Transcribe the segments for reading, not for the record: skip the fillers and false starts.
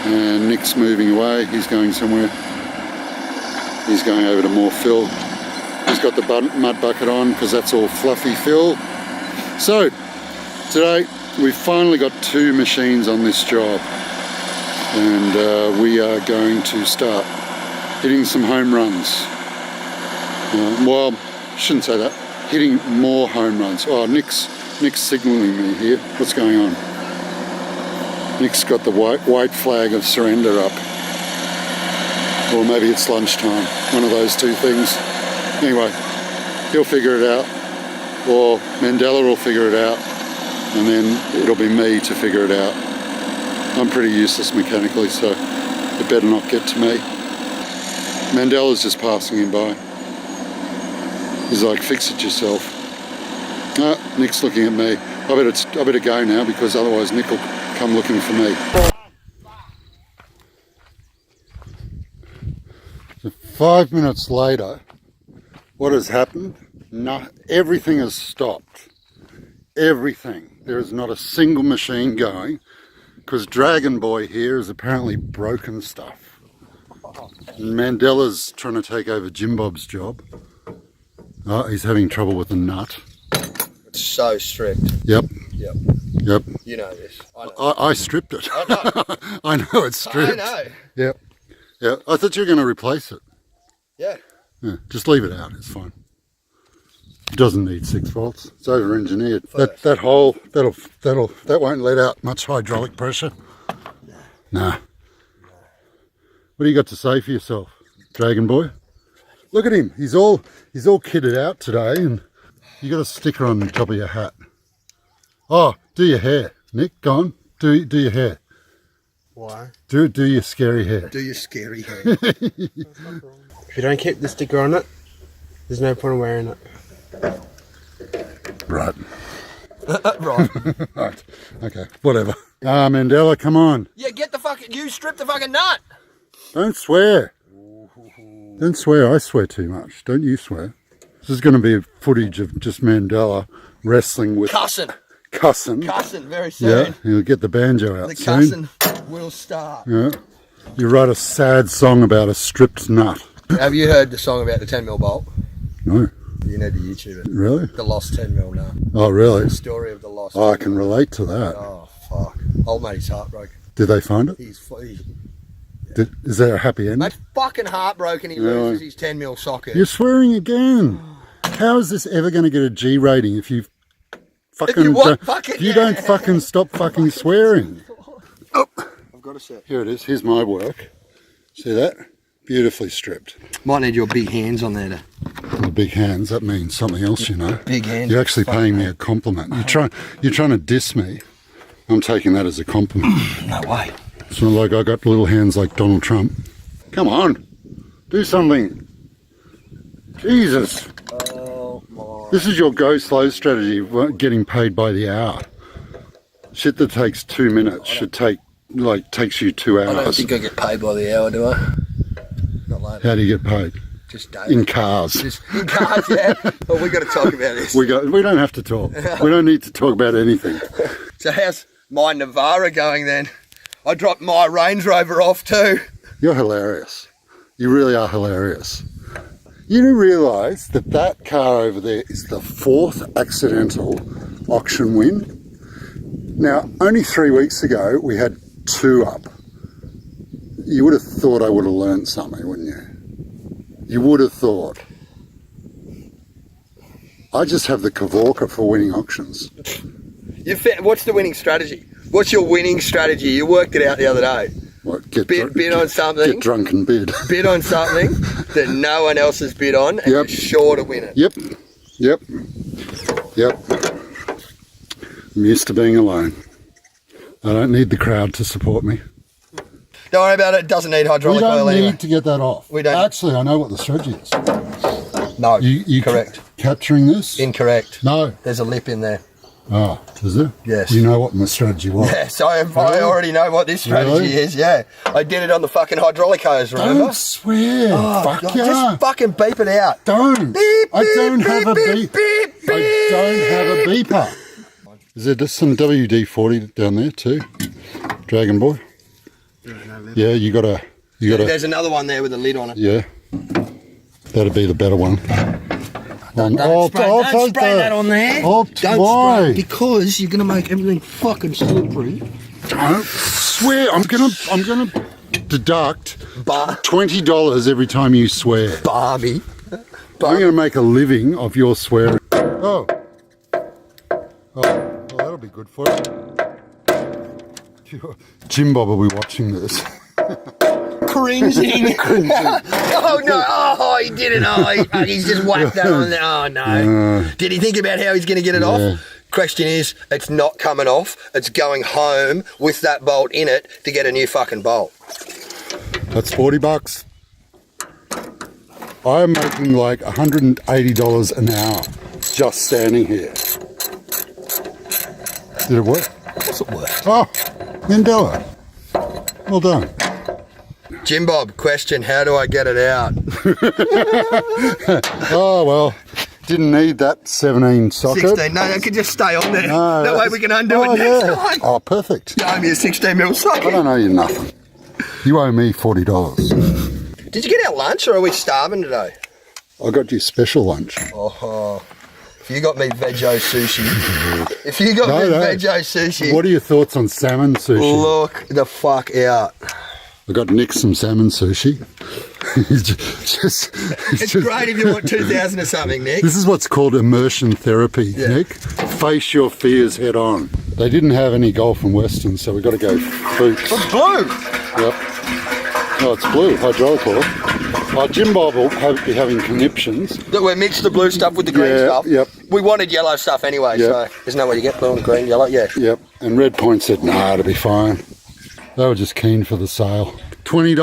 And Nick's moving away, he's going somewhere. He's going over to more fill. He's got the mud bucket on because that's all fluffy fill. So, today we've finally got 2 machines on this job. And we are going to start hitting some home runs. Well, shouldn't say that. Hitting more home runs. Oh, Nick's signalling me here. What's going on? Nick's got the white flag of surrender up. Or maybe it's lunchtime. One of those 2 things. Anyway, he'll figure it out. Or Mandela will figure it out. And then it'll be me to figure it out. I'm pretty useless mechanically, so it better not get to me. Mandela's just passing him by. He's like, fix it yourself. Ah, Nick's looking at me. I better go now because otherwise Nick will come looking for me. So 5 minutes later, what has happened? Everything has stopped. Everything. There is not a single machine going because Dragon Boy here has apparently broken stuff. And Mandela's trying to take over JimBob's job. Oh, he's having trouble with the nut. It's so strict. Yep. Yep. You know this. I know. I stripped it. I know. I know it's stripped. I know. Yep. Yeah. I thought you were going to replace it. Yeah. Yeah. Just leave it out. It's fine. It doesn't need 6 volts. It's over-engineered. That hole that won't let out much hydraulic pressure. Nah. What do you got to say for yourself, Dragon Boy? Look at him. He's all kitted out today, and you got a sticker on the top of your hat. Oh, do your hair, Nick. Go on. Do your hair. Why? Do your scary hair. Do your scary hair. If you don't keep the sticker on it, there's no point in wearing it. Right. Right. Right. Okay. Whatever. Mandela, come on. Yeah, you strip the fucking nut. Don't swear. Don't swear. I swear too much. Don't you swear. This is going to be footage of just Mandela wrestling with... Cussing, very soon. Yeah, he'll get the banjo out the soon. cussing will start. Yeah. You write a sad song about a stripped nut. Have you heard the song about the 10mm bolt? No. You need to YouTube it. Really? The lost 10mm nut. Oh, really? The story of the lost. Oh, I can relate to that. Oh, fuck. Old mate's heartbroken. Did they find it? Is there a happy ending? Mate's fucking heartbroken. He loses his 10mm socket. You're swearing again. How is this ever going to get a G rating if you fucking... If you don't fucking stop fucking swearing? Oh. I've got a set. Here it is. Here's my work. See that? Beautifully stripped. Might need your big hands on there to... The big hands, that means something else, you know. Big hands. You're actually paying me a compliment. You're trying to diss me. I'm taking that as a compliment. No way. It's not like I got little hands like Donald Trump. Come on. Do something. Jesus. Oh my. This is your go slow strategy, getting paid by the hour. Shit that takes 2 minutes takes you 2 hours. I don't think I get paid by the hour, do I? Not like that. How do you get paid? Just daily. In cars. Just in cars, yeah. Well, we got to talk about this. We don't have to talk. We don't need to talk about anything. So how's my Navara going then? I dropped my Range Rover off too. You're hilarious. You really are hilarious. You do realise that car over there is the 4th accidental auction win? Now, only 3 weeks ago, we had 2 up. You would have thought I would have learned something, wouldn't you? You would have thought. I just have the Kavorka for winning auctions. What's the winning strategy? What's your winning strategy? You worked it out the other day. What, bid on something. Get drunk and bid. Bid on something that no one else has bid on, and you're sure to win it. Yep. I'm used to being alone. I don't need the crowd to support me. Don't worry about it. It doesn't need hydraulic oil anyway. We don't need to get that off. We don't. Actually, I know what the strategy is. No, you correct. Capturing this? Incorrect. No. There's a lip in there. Oh, is there? Yes. You know what my strategy was? Yes, I already know what this strategy is, yeah. I did it on the fucking hydraulic hose, remember? Don't swear. Fuck yeah. Just fucking beep it out. Don't. Beep, I don't beep, have a beep. Beep, beep. I don't have a beeper. Is there just some WD-40 down there too? Dragon Boy? Yeah, you got a... There's another one there with a lid on it. Yeah. That'd be the better one. Don't spray that on there. Don't spray, because you're gonna make everything fucking slippery. Don't swear. I'm gonna deduct $20 every time you swear. Barbie. I'm gonna make a living of your swearing. Oh, well, that'll be good for you. JimBob will be watching this. Cringing. Oh no! Oh, he didn't. Oh, he's just whacked that on there. Oh no! Did he think about how he's going to get it off? Question is, it's not coming off. It's going home with that bolt in it to get a new fucking bolt. That's $40. I'm making like $180 an hour just standing here. Did it work? Of course it worked. Oh, Mandela. Well done. JimBob, question, how do I get it out? Oh, well, didn't need that 17 socket. 16, no, that could just stay on there. No, that way we can undo it next time. Oh, perfect. You owe me a 16mm socket. I don't owe you nothing. You owe me $40. Did you get our lunch or are we starving today? I got you special lunch. Oh, if you got me veggie sushi. If you got me veggie sushi. What are your thoughts on salmon sushi? Look the fuck out. I got Nick some salmon sushi. It's great if you want 2,000 or something, Nick. This is what's called immersion therapy, Nick. Face your fears head on. They didn't have any Gulf and Western, so we've got to go boots. It's blue. Yep. Oh, it's blue, hydraulic oil. JimBob will be having conniptions. That we mixed the blue stuff with the green stuff. Yep. We wanted yellow stuff anyway, so isn't that what you get, blue and green, yellow? Yeah. Yep. And Red Point said, nah, it'll be fine. They were just keen for the sale. $20.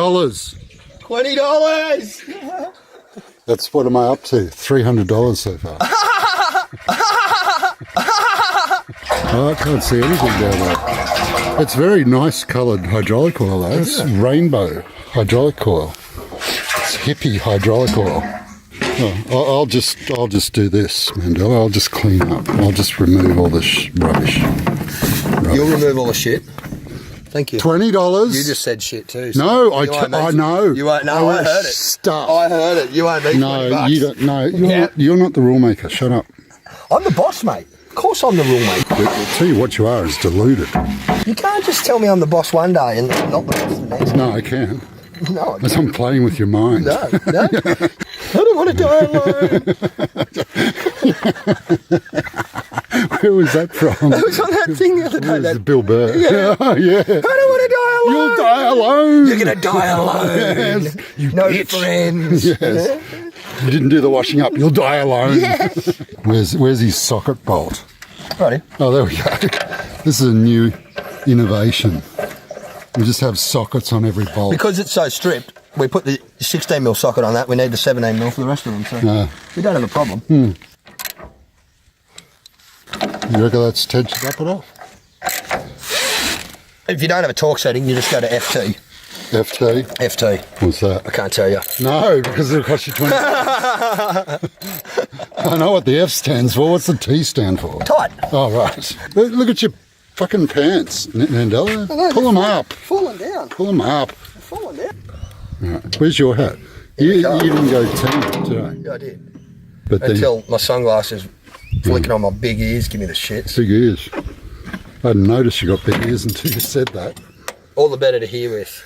$20! That's what am I up to? $300 so far. Oh, I can't see anything down there. It's very nice coloured hydraulic oil though. It's rainbow hydraulic oil. It's hippie hydraulic oil. Oh, I'll just do this, Mandela. I'll just clean up. I'll just remove all this rubbish. You'll remove all the shit? Thank you. $20. You just said shit too. So no, I know. You won't. No, I heard it. Stuff. I heard it. You won't need $20. No, you don't. No, you're not the rule maker. Shut up. I'm the boss, mate. Of course, I'm the rule maker. I'll tell you what you are is deluded. You can't just tell me I'm the boss one day and not the boss the next. No, I can. No, Because I'm playing with your mind. No. I don't want to die alone. Where was that from? It was on that thing the other day. That Bill Burr. Yeah. Oh, yeah. I don't want to die alone. You'll die alone. You're going to die alone. Yes. You no bitch. friends. Yes. You didn't do the washing up. You'll die alone. Yes. Where's his socket bolt? Righty. Oh, there we go. This is a new innovation. We just have sockets on every bolt. Because it's so stripped, we put the 16mm socket on that. We need the 17mm for the rest of them. So we don't have a problem. You reckon that's tensioned up at all? If you don't have a torque setting, you just go to FT. FT? FT. What's that? I can't tell you. No, because it'll cost you 20. I know what the F stands for. What's the T stand for? Tight. Oh, right. Look at your fucking pants, Mandela. Pull them up. Falling down. Pull them up. Falling down. Right. Where's your hat? You didn't go 10 today. Yeah, I did. But until my sunglasses flicking on my big ears give me the shits. Big ears. I didn't notice you got big ears until you said that. All the better to hear with.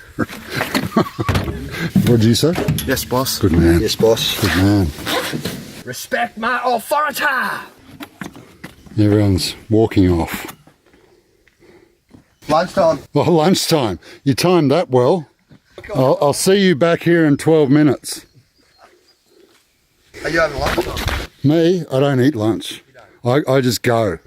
What did you say? Yes, boss. Good man. Yes, boss. Good man. Respect my authority. Everyone's walking off. Lunchtime. Oh, lunchtime. You timed that well. I'll see you back here in 12 minutes. Are you having lunch? Me, I don't eat lunch. I just go.